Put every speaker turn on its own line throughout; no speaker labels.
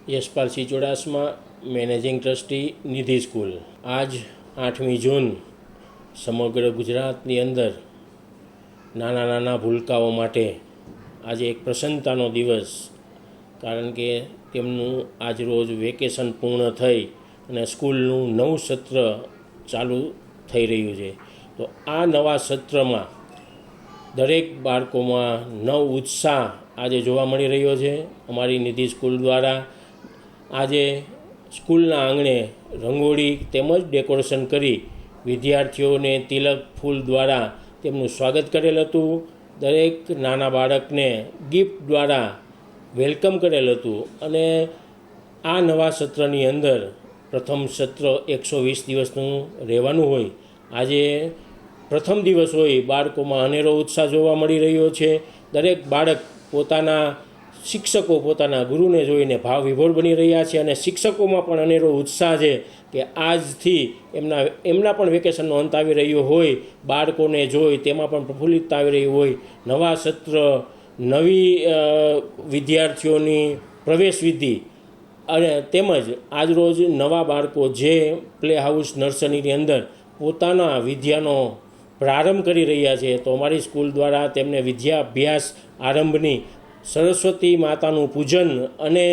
Yashpalsinh Chudasama, managing trustee, નિધિ school. આજ 8મી જૂન સમગ્ર ગુજરાતની અંદર નાના નાના ભૂલકાઓ માટે આજે એક પ્રસન્નતાનો દિવસ, કારણ કે તેમનું આજ રોજ વેકેશન પૂર્ણ થઈ અને સ્કૂલનું નવું સત્ર ચાલુ થઈ રહ્યું છે. તો આ નવા સત્રમાં દરેક બાળકોમાં નવ ઉત્સાહ આજે જોવા મળી રહ્યો છે. અમારી નિધિ સ્કૂલ દ્વારા આજે સ્કૂલના આંગણે રંગોળી તેમજ ડેકોરેશન કરી વિદ્યાર્થીઓને તિલક ફૂલ દ્વારા તેમનું સ્વાગત કરેલ હતું. દરેક નાના બાળકને ગિફ્ટ દ્વારા વેલકમ કરેલ હતું. અને આ નવા સત્રની અંદર પ્રથમ સત્ર 120 દિવસનું રહેવાનું હોય. આજે પ્રથમ દિવસ હોય, બાળકોમાં અનેરો ઉત્સાહ જોવા મળી રહ્યો છે. દરેક બાળક પોતાના શિક્ષકો, પોતાના ગુરુને જોઈને ભાવ વિભોર બની રહ્યા છે. અને શિક્ષકોમાં પણ અનેરો ઉત્સાહ છે કે આજથી એમના પણ વેકેશનનો અંત આવી રહ્યો હોય, બાળકોને જોઈ તેમાં પણ પ્રફુલ્લિતતા આવી રહી હોય. નવા સત્ર, નવી વિદ્યાર્થીઓની પ્રવેશ વિધિ અને તેમજ આજરોજ નવા બાળકો જે પ્લે હાઉસ નર્સરીની અંદર પોતાના વિદ્યાનો પ્રારંભ કરી રહ્યા છે, તો અમારી સ્કૂલ દ્વારા તેમને વિદ્યા અભ્યાસ આરંભની સરસ્વતી માતાનું પૂજન અને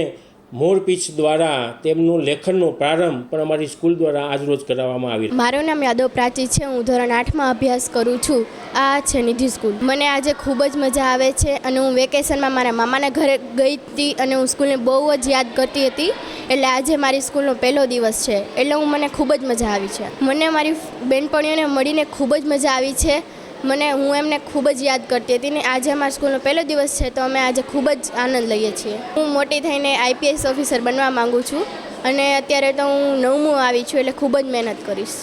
મોરપીંછ દ્વારા તેમનું લેખનનો પ્રારંભ પણ અમારી સ્કૂલ દ્વારા આજરોજ કરાવવામાં આવી.
મારું નામ યાદવ પ્રાચી છે. હું ધોરણ 8માં અભ્યાસ કરું છું. આ છે નિધિ સ્કૂલ. મને આજે ખૂબ જ મજા આવે છે અને હું વેકેશનમાં મારા મામાના ઘરે ગઈ હતી અને હું સ્કૂલને બહુ જ યાદ કરતી હતી. એટલે આજે મારી સ્કૂલનો પહેલો દિવસ છે, એટલે મને ખૂબ જ મજા આવી છે. મને મારી બહેનપણીઓને મળીને ખૂબ જ મજા આવી છે. હું એમને ખૂબ જ યાદ કરતી હતી ને આજે અમારા સ્કૂલનો પહેલો દિવસ છે, તો અમે આજે ખૂબ જ આનંદ લઈએ છીએ. હું મોટી થઈને IPS ઓફિસર બનવા માગું છું અને અત્યારે તો હું 9મું આવી છું, એટલે ખૂબ જ મહેનત કરીશ.